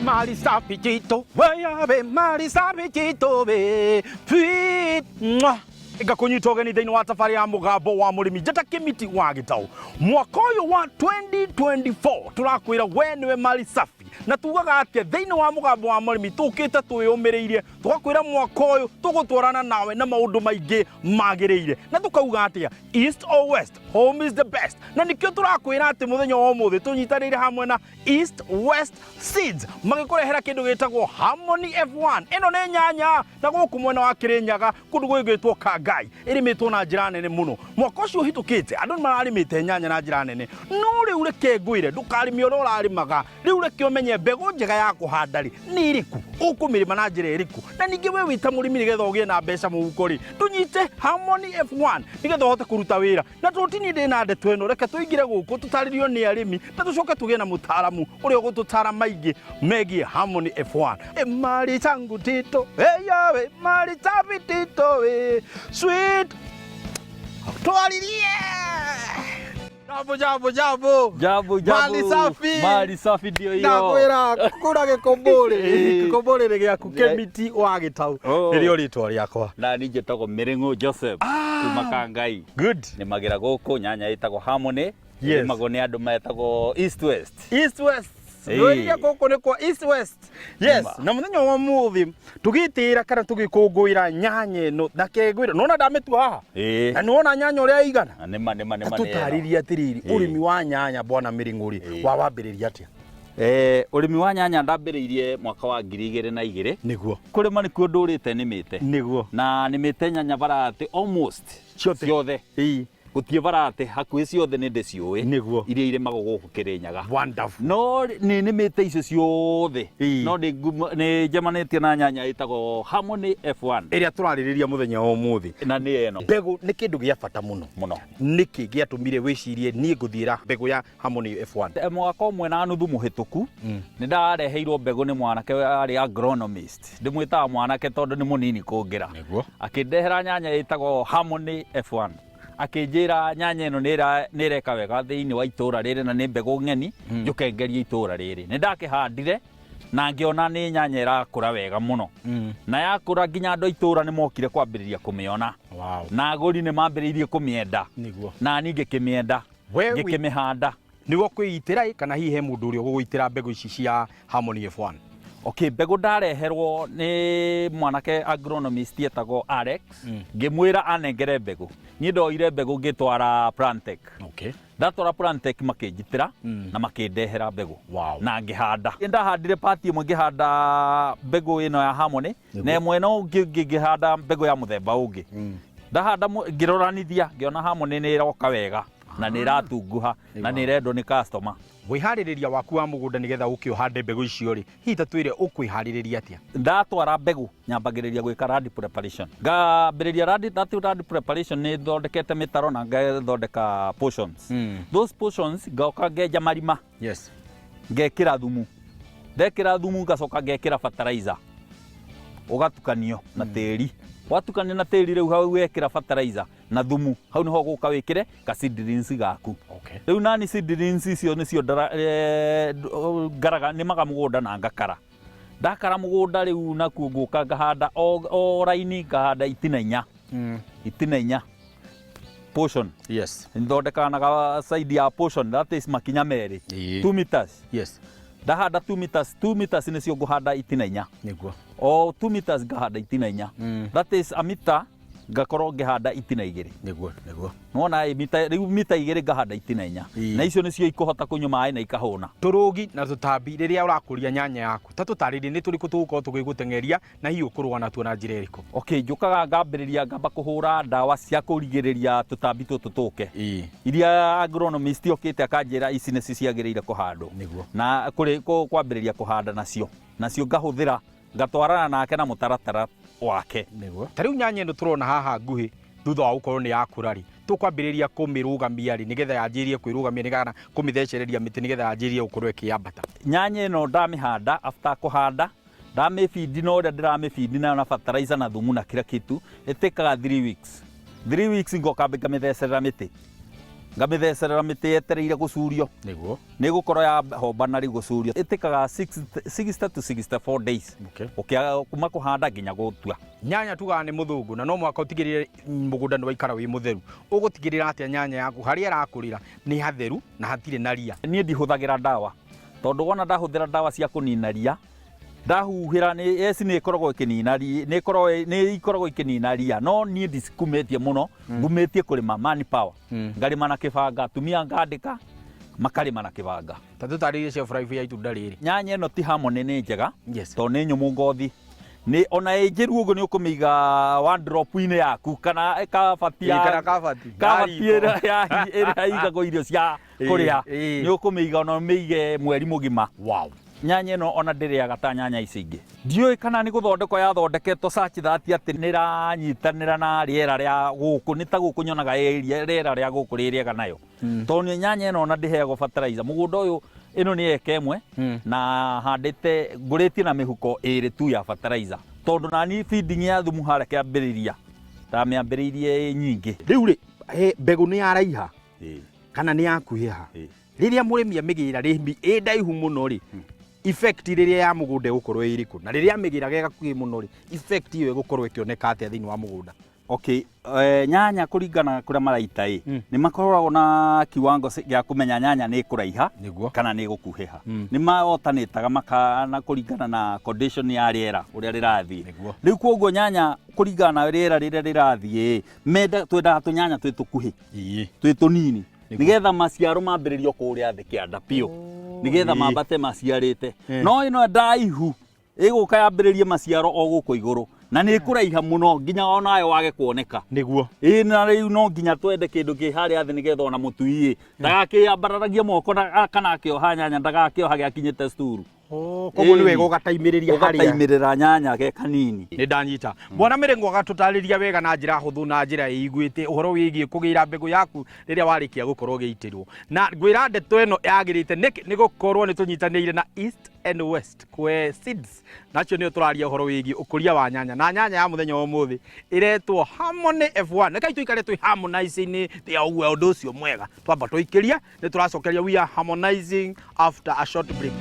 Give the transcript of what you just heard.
mali safi chito weyabe mali safi chito be tweet Ega kunyita ũgeni thĩinĩ wa safari ya mũgambo wa mũrĩmi Njata Kĩmiti wa Gĩtaũ. Mwaka ũyũ wa 2024 tũrakwĩra we nĩwe mali safi na tugaga atĩ thĩinĩ wa mũgambo wa mũrĩmi tũkĩte twĩyũmĩrĩirie tũgakwĩra mwaka ũyũ tũgũtwarana nawe na maũndũ maingĩ magĩrĩire na tũkauga atĩa East or West, home is the best. Na nĩkĩo tũrakwĩra atĩ mũthenya wa ũmũthĩ tũnyitanĩire hamwe na East West Seeds magĩkũrehera kĩndũ gĩtagwo Harmony F1. Ĩno nĩ nyanya na gũkũ mwena wa Kĩrĩnyaga kũndũ gwĩtwo Kangai ĩrĩmĩtwo na njĩra nene mũno. Mwaka ũcio ũhĩtũkĩte andũ mararĩmĩte nyanya na njĩra nene, no rĩu reke ngwĩre ndũkarĩme ũrĩa ũrarĩmaga, rĩu reke ũmenye mbegũ njega ya kũhanda rĩ nĩ ĩrĩkũ, ũkũmĩrĩma na njĩra ĩrĩkũ, na ningĩ we wĩta mũrĩmi nĩgetha ũgĩe na mbeca mũhuko rĩ tũnyite Harmony F1 nĩgetha ũhote kũruta wĩra. Na tũtini ndĩna ndeto ĩno, reke tũingĩre gũkũ tũtarĩrio nĩ arĩmi na tũcoke tũgĩe na mũtaaramu ũrĩa ũgũtũtara maingĩ megiĩ Harmony F1. Mali changu tito yawe mali safi tito we sweet twalilie Jambo. Mali safi ndio hiyo. Nakwĩra kura gĩkombũrĩ gĩaku Kĩmiti wa Gĩtaũ nĩrĩo rĩtwa rĩakwa. Na niĩ njĩtagwo Mĩrĩng'ũ Joseph kuma Kangai. Good. Nĩmagĩra gũkũ nyanya ĩtagwo Harmony. Nĩmagwo nĩ andũ metagwo East West. East West. Nĩũria gũkũ nĩ kwa East West. Yes. Na mũthenya wa mũthĩ tũgĩtĩra kana tũgĩkũngũĩra nyanya ĩno na kegwĩra. Nona ndamĩtua haha. Na nĩwona nyanya ũrĩa igana. Nĩma. Tũtarĩria atĩrĩrĩ ũrĩmi wa nyanya bwana Mĩrĩng'ũ rĩ wambĩrĩria atĩa? Ũrĩmi wa nyanya ndambĩrĩirie mwaka wa 2002. Nĩguo. Kũrĩma nĩkuo ndũrĩte nĩmĩte. Nĩguo. Na nĩmĩte nyanya variety almost ciothe. Gũtie variety hakuhĩ ciothe nĩ ndĩciũĩ. Nĩguo. Iria irĩmagwo gũkũ Kĩrĩnyaga. Wonderful. No nĩmĩte icio ciothe. No nĩ njemanĩtie na nyanya ĩtagwo Harmony F1 ĩrĩa tũrarĩrĩria mũthenya wa ũmũthĩ. Na nĩ ĩno. Mbegũ nĩ kĩndũ gĩa bata mũno. Nĩkĩ gĩatũmire wĩcirie niĩ ngũthiĩra mbegũ ya Harmony F1? Mwaka ũmwe na nuthu mũhĩtũku nĩndareheirwo mbegũ nĩ mwanake arĩ agronomist. Ndĩmwĩtaga mwanake tondũ nĩ mũnini kũngĩra. Akĩndehera nyanya ĩtagwo Harmony F1. Akĩnjĩra nyanya ĩno nĩ ĩreka wega thĩinĩ wa itũũra rĩrĩ na nĩ mbegũ ng'eni njũkengerie itũũra rĩrĩ. Nĩndakĩhandire na ngĩona nĩ nyanya ĩrakũra wega mũno. Na yakũra nginya andũ a itũũra nĩmokire kwambĩrĩria kũmĩona. Na agũri nĩmambĩrĩirie kũmĩenda. Na niĩ ngĩkĩmĩenda ngĩkĩmĩhanda. Nĩguo kwĩitĩra kana hihi he mũndũ ũrĩa ũgũgwĩtĩra mbegũ ici cia Harmony F1? Okay, mbegũ ndareherwo nĩ mwanake agronomist etagwo Alex. Ngĩmwĩra anengere mbegũ. Niĩ ndoire mbegũ ngĩtwara Plantech. Ndatwara Plantech makĩnjitĩra na makĩndehera mbegũ. Na ngĩhanda. Ndahandire pati ĩmwe ngĩhanda mbegũ ĩno ya Harmony na mwena ũngĩ ngĩhanda mbegũ ya mũthemba ũngĩ. Ndahanda ngĩroranithia ngĩona Harmony nĩ ĩroka wega na nĩ ĩratunguha na nĩ ĩrendwo nĩ customer. Wĩharĩrĩria waku wa mũgũnda nĩgetha ũkĩũhande mbegũ icio rĩ hihi tatwĩre ũkwĩharĩrĩria atĩa? Ndatwara mbegũ nyambagĩrĩria gwĩka land preparation. Ngambĩrĩria land preparation nĩ thondekete mĩtaro na ngathondeka portions. Those portions ngoka ngenja marima. Ngekĩra thumu. Ndekĩra thumu ngacoka ngekĩra fertilizer. Ũgatukanio na tĩri. Watukania na tĩri rĩu hau wekĩra fertilizer na thumu hau nĩho gũka wĩkĩre ka seedlings gaku. Rĩu nani seedlings icio nĩcio ngaraga nĩmaga mũgũnda na ngakara. Ndakara mũgũnda rĩu nakuo ngũka ngahanda o raini ngahanda itina inya portion. Nthondekanaga side ya portion that is makinya merĩ 2 meters. Ndahanda 2 meters nĩcio ngũhanda itina inya. O 2 meters ngahanda itina inya. That is a meter ngakorwo ngĩhanda itina igĩrĩ. Nona rĩu mita igĩrĩ ngahanda itina inya. Na icio nĩcio ikũhota kũnyua maĩ na ikahũna. Tũrũgi na tũtambi rĩrĩa ũrakũria nyanya yaku ta tũtarĩrie nĩ tũrĩkũ tũgũkorwo tũgĩgũteng'eria na hihi ũkũrũa natuo na njĩra ĩrĩkũ? Okay, njũkaga ngambĩrĩria ngamba kũhũra ndawa cia kũrigĩrĩria tũtambi tũtũ tũke. Iria agronomist okĩte akanjĩra ici nĩcio ciagĩrĩire kũhandwo. Na kwambĩrĩria kũhanda nacio ngahũthĩra ngatwarana nake na mũtaratara wake. Ta rĩu nyanya ĩno tũrona haha nguhĩ thutha wa gũkorwo nĩ yakũra rĩ tũkwambĩrĩria kũmĩrũgamia rĩ nĩgetha yanjĩrie kwĩrũgamia nĩgetha kũmĩthecereria mĩtĩ nĩgetha yanjĩrie gũkorwo ĩkĩambata? Nyanya ĩno ndamĩhanda after kũhanda ndamĩfeed na ũrĩa ndĩramĩfeed na fertilizer na thumu na kila kitu ĩtĩkaga 3 weeks. 3 weeks ngoka ngamĩthecerera mĩtĩ. ngamithecerera mĩtĩ yetereire gũcurio niguo nĩ gũkorwo ya hombana rĩu gũcurio ĩtĩkaga 60 to 64 days kuma kũhanda nginya gũtua. Nyanya tugaga nĩ mũthũngũ na no mwaka ũtigĩrĩre mũgũnda nĩ waikara wĩ mũtheru. Ũgũtigĩrĩra atĩa nyanya yaku harĩa ĩrakũrĩra nĩ hatheru na hatirĩ na ria? Niĩ ndihũthagĩra ndawa, tondũ wona ndahũthĩra ndawa cia kũnina ria, ndahuhĩra nĩ ikoragwo ikĩnina ria, nĩ ikoragwo ikĩnina ria, no niĩ ndicikumĩtie mũno, ngumĩtie kũrĩma manpower, ngarĩma na kĩbanga, atumia ngandĩka makarĩma na kĩbanga. Ta tũtarĩrie shelf life ya itunda rĩrĩ. Nyanya ĩno ti Harmony nĩ njega, tondũ nĩ nyũmũ ngothi. Ona ĩnjĩru ũguo nĩ ũkũmĩiga wardrobe-inĩ yaku kana kabati ĩrĩa igagwo irio cia kũrĩa, nĩ ũkũmĩiga ona ũmĩige mweri mũgima. Wow. Nyanya ĩno ona ndĩrĩaga ta nyanya ici ingĩ. Ndiũĩ kana nĩ gũthondekwo yathondeketwo search that atĩ nĩ ĩranyitanĩra na rĩera rĩa gũkũ, nĩ ta gũkũ nyonaga rĩera rĩa gũkũ rĩrĩega nayo. Tondũ nyanya ĩno ona ndĩheagwo fertilizer. Mũgũnda ũyũ ĩno nĩ eka ĩmwe na handĩte ngũrĩtie na mĩhuko 2 tu ya fertilizer. Tondũ nani feeding ya thumu harĩa kĩambĩrĩria ndamĩambĩrĩirie nyingĩ. Rĩu rĩ mbegũ nĩ yaraiha kana nĩ yakuhĩha? Rĩrĩa mũrĩmi amĩgĩra ĩ ndaihu mũno rĩ, effect rĩrĩa ya mũgũnda ĩgũkorwo ĩ ĩrĩkũ? Na rĩrĩa amĩgĩra gakuhĩ mũno rĩ, effect ĩyo ĩgũkorwo ĩkĩoneka atĩa thĩinĩ wa mũgũnda? Okay, nyanya kũringana kũrĩa maraita nĩ makoragwo na kiwango gĩa kũmenya nyanya nĩ kũraiha kana nĩ gũkuhĩha. Nĩ maotanĩtaga makana kũringana na condition ya rĩera ũrĩa rĩrathiĩ. Rĩu koguo nyanya kũringana na rĩera rĩrĩa rĩrathiĩ, twendaga tũnyanya twĩ tũkuhĩ, twĩ tũnini, nĩgetha maciaro mambĩrĩrio kũrĩa thĩ kĩanda piũ, nĩgetha mambate maciarĩte. No ĩno ndaihu ĩgũka yambĩrĩrie maciaro o gũkũ igũrũ na nĩ kũraiha mũno nginya onayo wage kuoneka. Niguo na rĩu no nginya twende kĩndũ kĩ harĩa thĩ nĩgetha ona mũtui ndagakĩambararagie moko kana akĩoha nyanya ndagakĩoha gĩakinyĩte sturu. Koguo nĩ wega ũgataimĩrĩria harĩa ũgataimĩrĩra nyanya ge kanini. Nĩ ndanyita. Mwana Mĩrĩngũ agatũtarĩria wega na njĩra hũthũ na njĩra ĩiguĩte ũhoro wĩgiĩ kũgĩra mbegũ yaku rĩrĩa warĩkia gũkorwo gĩitĩrwo. Na ngwĩra ndeto ĩno yagĩrĩte nĩ gũkorwo nĩ tũnyitanĩire na East and West Kwe Seeds. Nacio nĩyo tũraria ũhoro wĩgiĩ ũkũria wa nyanya. Na nyanya ya mũthenya wa ũmũthĩ ĩretwo Harmony F1. Nĩkai tũikare twĩ harmonizing ya ũguo ũndũ ũcio mwega. Twamba tũikĩria nĩ tũracokeria we are harmonizing after a short break.